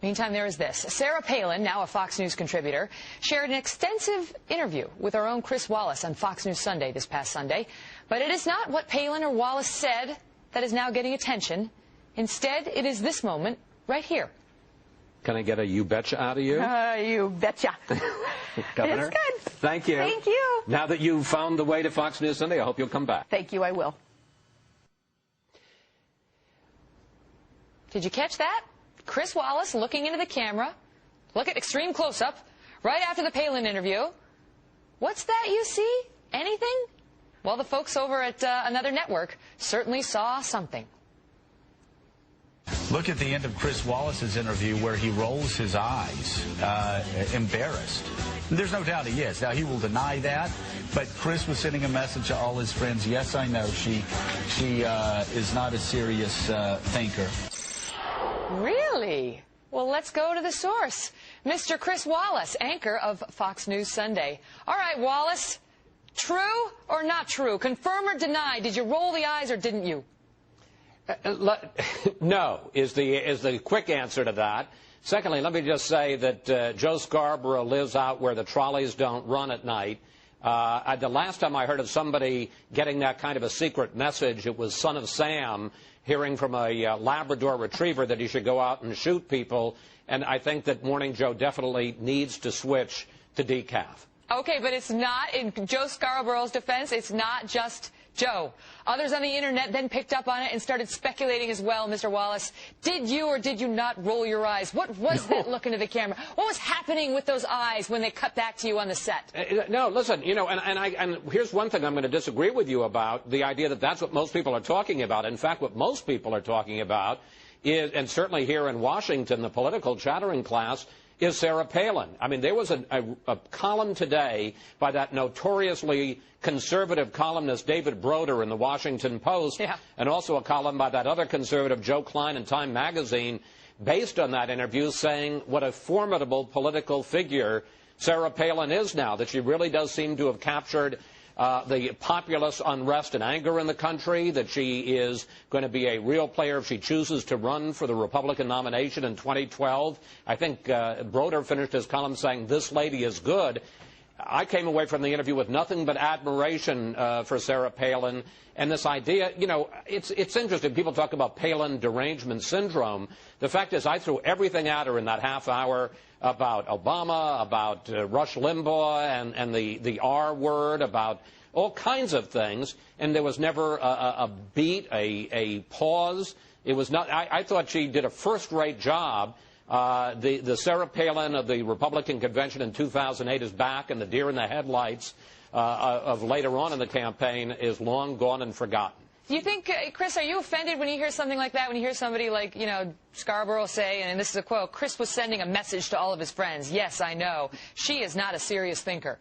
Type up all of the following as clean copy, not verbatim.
Meantime, there is this. Sarah Palin, now a Fox News contributor, shared an extensive interview with our own Chris Wallace on Fox News Sunday this past Sunday. But it is not what Palin or Wallace said that is now getting attention. Instead, it is this moment right here. Can I get a you betcha out of you? You betcha. Governor, it's good. Thank you. Thank you. Now that you've found the way to Fox News Sunday, I hope you'll come back. Thank you, I will. Did you catch that? Chris Wallace looking into the camera. Look at extreme close-up right after the Palin interview. What's that you see? Anything? Well, the folks over at another network certainly saw something. Look at the end of Chris Wallace's interview where he rolls his eyes, embarrassed. There's no doubt he is. Now, he will deny that, but Chris was sending a message to all his friends. Yes, I know she is not a serious thinker. Really? Well, let's go to the source. Mr. Chris Wallace, anchor of Fox News Sunday. All right, Wallace, true or not true? Confirm or deny? Did you roll the eyes or didn't you? No, is the quick answer to that. Secondly, let me just say that Joe Scarborough lives out where the trolleys don't run at night. The last time I heard of somebody getting that kind of a secret message, it was Son of Sam hearing from a Labrador retriever that he should go out and shoot people. And I think that Morning Joe definitely needs to switch to decaf. Okay, but it's not, in Joe Scarborough's defense, it's not just Joe. Others on the internet then picked up on it and started speculating as well, Mr. Wallace. Did you or did you not roll your eyes? What was that look into the camera? What was happening with those eyes when they cut back to you on the set? No, listen, you know, and here's one thing I'm going to disagree with you about, the idea that that's what most people are talking about. In fact, what most people are talking about is, and certainly here in Washington, the political chattering class, is Sarah Palin. I mean, there was a column today by that notoriously conservative columnist David Broder in the Washington Post, and also a column by that other conservative Joe Klein in Time magazine, based on that interview, saying what a formidable political figure Sarah Palin is now, that she really does seem to have captured the populist unrest and anger in the country, that she is going to be a real player if she chooses to run for the Republican nomination in 2012. I think Broder finished his column saying, "This lady is good." I came away from the interview with nothing but admiration for Sarah Palin. And this idea, you know, it's interesting. People talk about Palin derangement syndrome. The fact is, I threw everything at her in that half hour about Obama, about Rush Limbaugh and the R word, about all kinds of things. And there was never a beat, a pause. It was not. I thought she did a first-rate job. The Sarah Palin of the Republican convention in 2008 is back, and the deer in the headlights of later on in the campaign is long gone and forgotten. Do you think, Chris, are you offended when you hear something like that, when you hear somebody like, you know, Scarborough say, and this is a quote, Chris was sending a message to all of his friends, yes, I know, she is not a serious thinker?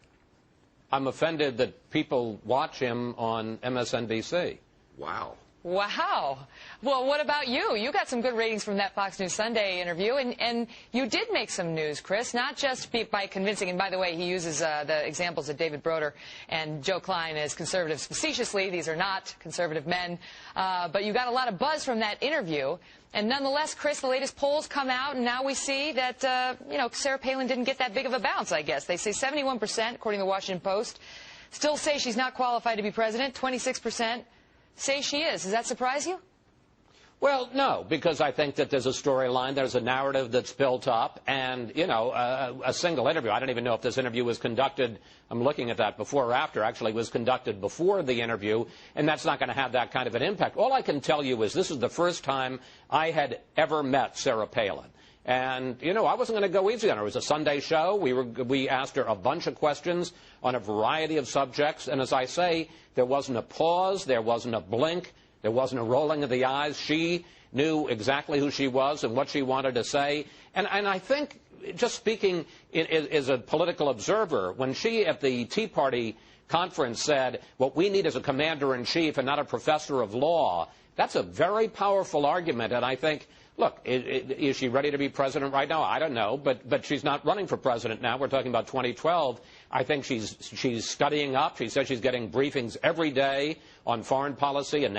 I'm offended that people watch him on MSNBC. Wow. Wow. Well, what about you? You got some good ratings from that Fox News Sunday interview, and you did make some news, Chris, not just by convincing, and by the way, he uses the examples of David Broder and Joe Klein as conservatives facetiously. These are not conservative men. But you got a lot of buzz from that interview. And nonetheless, Chris, the latest polls come out, and now we see that, you know, Sarah Palin didn't get that big of a bounce, I guess. They say 71%, according to the Washington Post, still say she's not qualified to be president, 26%. Say she is. Does that surprise you? Well, no, because I think that there's a storyline, there's a narrative that's built up, and, you know, a single interview. I don't even know if this interview was conducted, I'm looking at that before or after, actually was conducted before the interview, and that's not going to have that kind of an impact. All I can tell you is this is the first time I had ever met Sarah Palin. And, you know, I wasn't going to go easy on her. It was a Sunday show. We asked her a bunch of questions on a variety of subjects. And as I say, there wasn't a pause. There wasn't a blink. There wasn't a rolling of the eyes. She knew exactly who she was and what she wanted to say. And I think, just speaking as a political observer, when she at the Tea Party conference said, what we need is a commander-in-chief and not a professor of law, that's a very powerful argument. And I think, look, is she ready to be president right now? I don't know, but she's not running for president now. We're talking about 2012. I think she's studying up. She says she's getting briefings every day on foreign policy and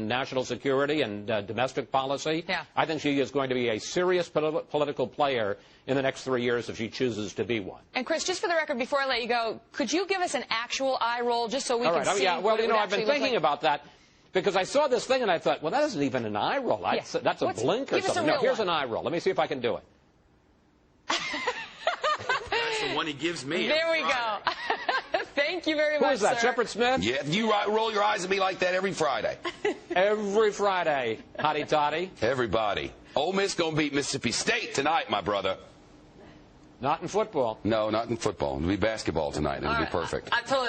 national security and domestic policy. Yeah. I think she is going to be a serious political player in the next 3 years if she chooses to be one. And Chris, just for the record, before I let you go, could you give us an actual eye roll just so we can see? Yeah. Well, I've been thinking like? about that. Because I saw this thing and I thought, well, that isn't even an eye roll. That's a blink or something. No, here's an eye roll. Let me see if I can do it. That's the one he gives me. There we go. Thank you very much, Who is that, sir. Shepard Smith? Yeah, you roll your eyes at me like that every Friday. Every Friday, hotty toddy. Everybody. Ole Miss going to beat Mississippi State tonight, my brother. Not in football. No, not in football. It'll be basketball tonight. It'll be perfect. I totally